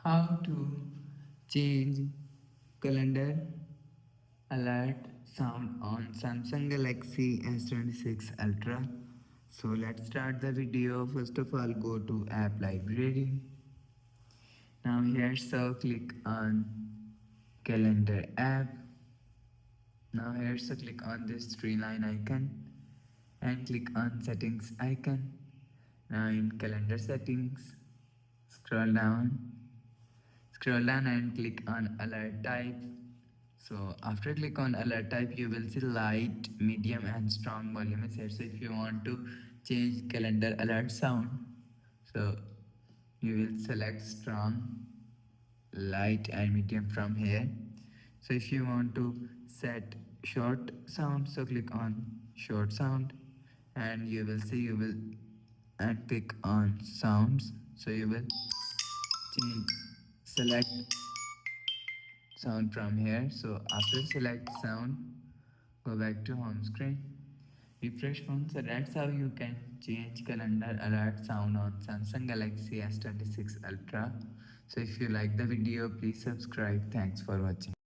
how to change calendar alert sound on Samsung Galaxy S26 Ultra. So let's start the video. First of all, go to app library. Now here, so click on calendar app. Now here, so click on this three line icon and click on settings icon. Now in calendar settings, scroll down. Scroll down and click on alert type. So after click on alert type, you will see light, medium and strong volume is here. So if you want to change calendar alert sound, so you will select strong, light and medium from here. So if you want to set short sound, so click on short sound and you will see, you will and click on sounds. So you will change, select sound from here. So after select sound, go back to home screen, refresh phone. So that's how you can change calendar alert sound on Samsung Galaxy S26 Ultra. So if you like the video, please subscribe. Thanks for watching.